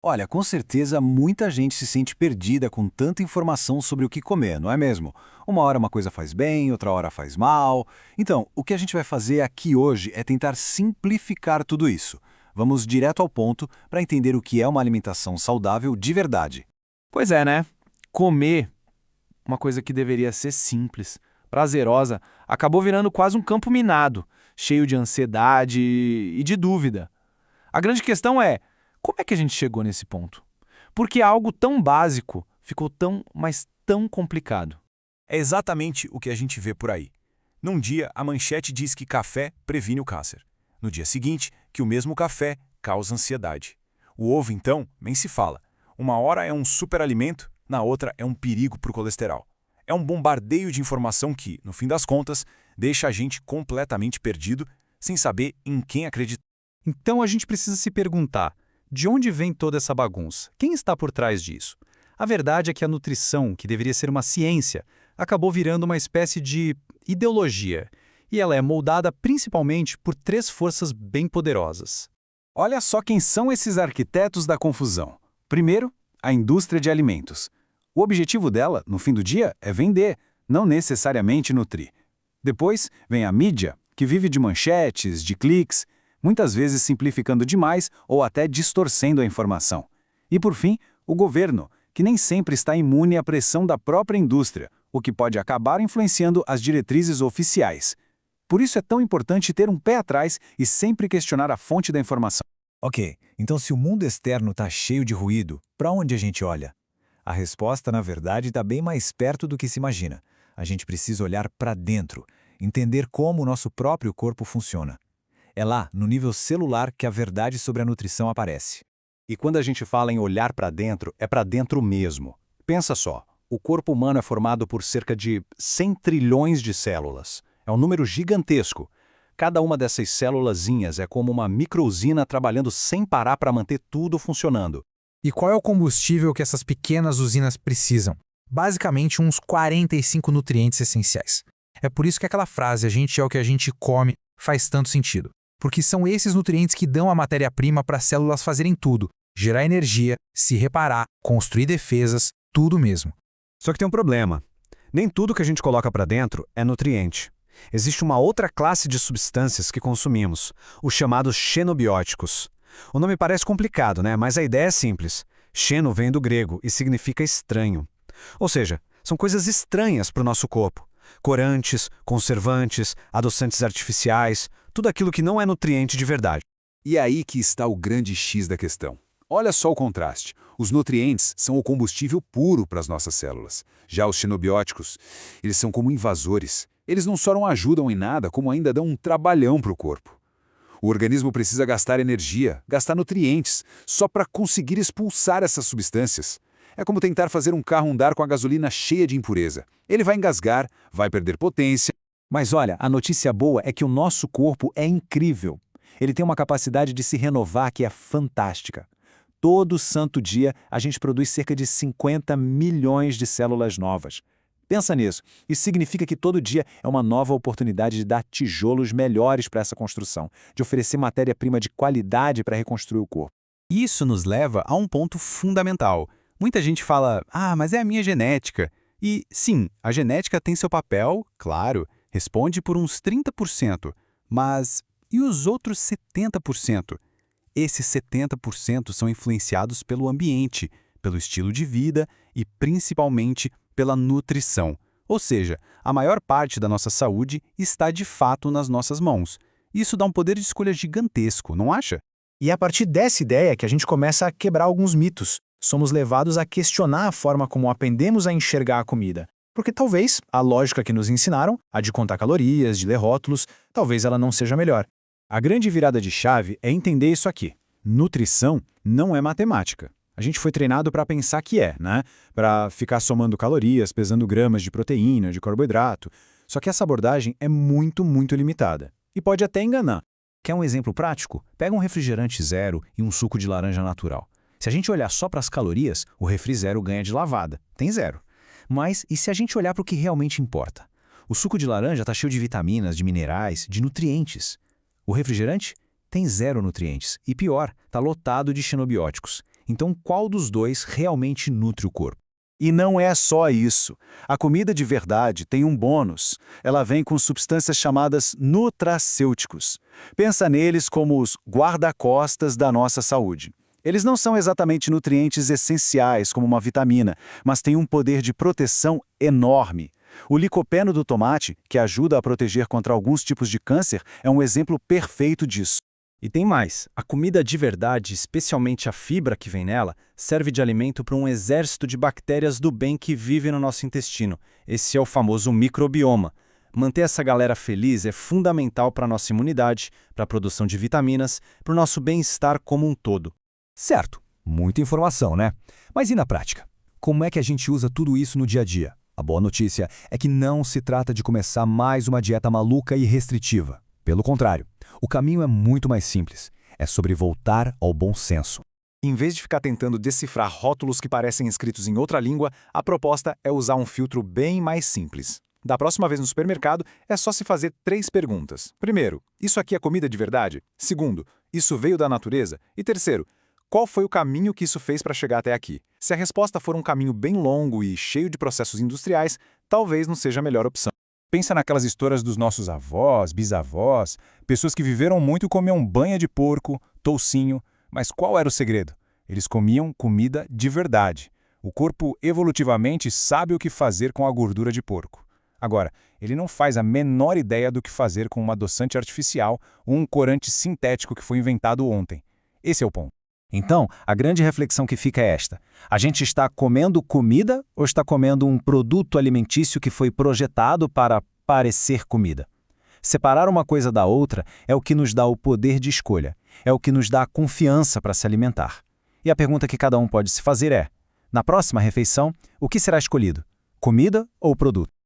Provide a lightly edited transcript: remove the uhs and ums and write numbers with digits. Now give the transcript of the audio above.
Olha, com certeza muita gente se sente perdida com tanta informação sobre o que comer, não é mesmo? Uma hora uma coisa faz bem, outra hora faz mal. Então, o que a gente vai fazer aqui hoje é tentar simplificar tudo isso. Vamos direto ao ponto para entender o que é uma alimentação saudável de verdade. Pois é, né? Comer, uma coisa que deveria ser simples, prazerosa, acabou virando quase um campo minado, cheio de ansiedade e de dúvida. A grande questão é, como é que a gente chegou nesse ponto? Por que algo tão básico ficou tão, mas tão complicado? É exatamente o que a gente vê por aí. Num dia, a manchete diz que café previne o câncer. No dia seguinte, que o mesmo café causa ansiedade. O ovo, então, nem se fala. Uma hora é um superalimento, na outra é um perigo para o colesterol. É um bombardeio de informação que, no fim das contas, deixa a gente completamente perdido, sem saber em quem acreditar. Então a gente precisa se perguntar, de onde vem toda essa bagunça? Quem está por trás disso? A verdade é que a nutrição, que deveria ser uma ciência, acabou virando uma espécie de ideologia. E ela é moldada principalmente por três forças bem poderosas. Olha só quem são esses arquitetos da confusão. Primeiro, a indústria de alimentos. O objetivo dela, no fim do dia, é vender, não necessariamente nutrir. Depois vem a mídia, que vive de manchetes, de cliques, muitas vezes simplificando demais ou até distorcendo a informação. E por fim, o governo, que nem sempre está imune à pressão da própria indústria, o que pode acabar influenciando as diretrizes oficiais. Por isso é tão importante ter um pé atrás e sempre questionar a fonte da informação. Ok, então se o mundo externo está cheio de ruído, para onde a gente olha? A resposta, na verdade, está bem mais perto do que se imagina. A gente precisa olhar para dentro, entender como o nosso próprio corpo funciona. É lá, no nível celular, que a verdade sobre a nutrição aparece. E quando a gente fala em olhar para dentro, é para dentro mesmo. Pensa só, o corpo humano é formado por cerca de 100 trilhões de células. É um número gigantesco. Cada uma dessas célulazinhas é como uma microusina trabalhando sem parar para manter tudo funcionando. E qual é o combustível que essas pequenas usinas precisam? Basicamente, uns 45 nutrientes essenciais. É por isso que aquela frase, a gente é o que a gente come, faz tanto sentido. Porque são esses nutrientes que dão a matéria-prima para as células fazerem tudo. Gerar energia, se reparar, construir defesas, tudo mesmo. Só que tem um problema. Nem tudo que a gente coloca para dentro é nutriente. Existe uma outra classe de substâncias que consumimos, os chamados xenobióticos. O nome parece complicado, né? Mas a ideia é simples. Xeno vem do grego e significa estranho. Ou seja, são coisas estranhas para o nosso corpo. Corantes, conservantes, adoçantes artificiais, tudo aquilo que não é nutriente de verdade. E é aí que está o grande X da questão. Olha só o contraste. Os nutrientes são o combustível puro para as nossas células. Já os xenobióticos, eles são como invasores. Eles não só não ajudam em nada, como ainda dão um trabalhão para o corpo. O organismo precisa gastar energia, gastar nutrientes, só para conseguir expulsar essas substâncias. É como tentar fazer um carro andar com a gasolina cheia de impureza. Ele vai engasgar, vai perder potência. Mas olha, a notícia boa é que o nosso corpo é incrível. Ele tem uma capacidade de se renovar que é fantástica. Todo santo dia, a gente produz cerca de 50 milhões de células novas. Pensa nisso. Isso significa que todo dia é uma nova oportunidade de dar tijolos melhores para essa construção, de oferecer matéria-prima de qualidade para reconstruir o corpo. Isso nos leva a um ponto fundamental. Muita gente fala, mas é a minha genética. E, sim, a genética tem seu papel, claro, responde por uns 30%. Mas e os outros 70%? Esses 70% são influenciados pelo ambiente, pelo estilo de vida e, principalmente, pela nutrição. Ou seja, a maior parte da nossa saúde está de fato nas nossas mãos. Isso dá um poder de escolha gigantesco, não acha? E é a partir dessa ideia que a gente começa a quebrar alguns mitos. Somos levados a questionar a forma como aprendemos a enxergar a comida. Porque talvez a lógica que nos ensinaram, a de contar calorias, de ler rótulos, talvez ela não seja melhor. A grande virada de chave é entender isso aqui. Nutrição não é matemática. A gente foi treinado para pensar que é, né? Para ficar somando calorias, pesando gramas de proteína, de carboidrato. Só que essa abordagem é muito, muito limitada. E pode até enganar. Quer um exemplo prático? Pega um refrigerante zero e um suco de laranja natural. Se a gente olhar só para as calorias, o refri zero ganha de lavada. Tem zero. Mas e se a gente olhar para o que realmente importa? O suco de laranja está cheio de vitaminas, de minerais, de nutrientes. O refrigerante tem zero nutrientes. E pior, está lotado de xenobióticos. Então, qual dos dois realmente nutre o corpo? E não é só isso. A comida de verdade tem um bônus. Ela vem com substâncias chamadas nutracêuticos. Pensa neles como os guarda-costas da nossa saúde. Eles não são exatamente nutrientes essenciais como uma vitamina, mas têm um poder de proteção enorme. O licopeno do tomate, que ajuda a proteger contra alguns tipos de câncer, é um exemplo perfeito disso. E tem mais, a comida de verdade, especialmente a fibra que vem nela, serve de alimento para um exército de bactérias do bem que vive no nosso intestino. Esse é o famoso microbioma. Manter essa galera feliz é fundamental para a nossa imunidade, para a produção de vitaminas, para o nosso bem-estar como um todo. Certo, muita informação, né? Mas e na prática? Como é que a gente usa tudo isso no dia a dia? A boa notícia é que não se trata de começar mais uma dieta maluca e restritiva. Pelo contrário, o caminho é muito mais simples. É sobre voltar ao bom senso. Em vez de ficar tentando decifrar rótulos que parecem escritos em outra língua, a proposta é usar um filtro bem mais simples. Da próxima vez no supermercado, é só se fazer 3 perguntas. Primeiro, isso aqui é comida de verdade? Segundo, isso veio da natureza? E terceiro, qual foi o caminho que isso fez para chegar até aqui? Se a resposta for um caminho bem longo e cheio de processos industriais, talvez não seja a melhor opção. Pensa naquelas histórias dos nossos avós, bisavós, pessoas que viveram muito e comiam banha de porco, toucinho, mas qual era o segredo? Eles comiam comida de verdade. O corpo evolutivamente sabe o que fazer com a gordura de porco. Agora, ele não faz a menor ideia do que fazer com um adoçante artificial ou um corante sintético que foi inventado ontem. Esse é o ponto. Então, a grande reflexão que fica é esta. A gente está comendo comida ou está comendo um produto alimentício que foi projetado para parecer comida? Separar uma coisa da outra é o que nos dá o poder de escolha, é o que nos dá a confiança para se alimentar. E a pergunta que cada um pode se fazer é, na próxima refeição, o que será escolhido? Comida ou produto?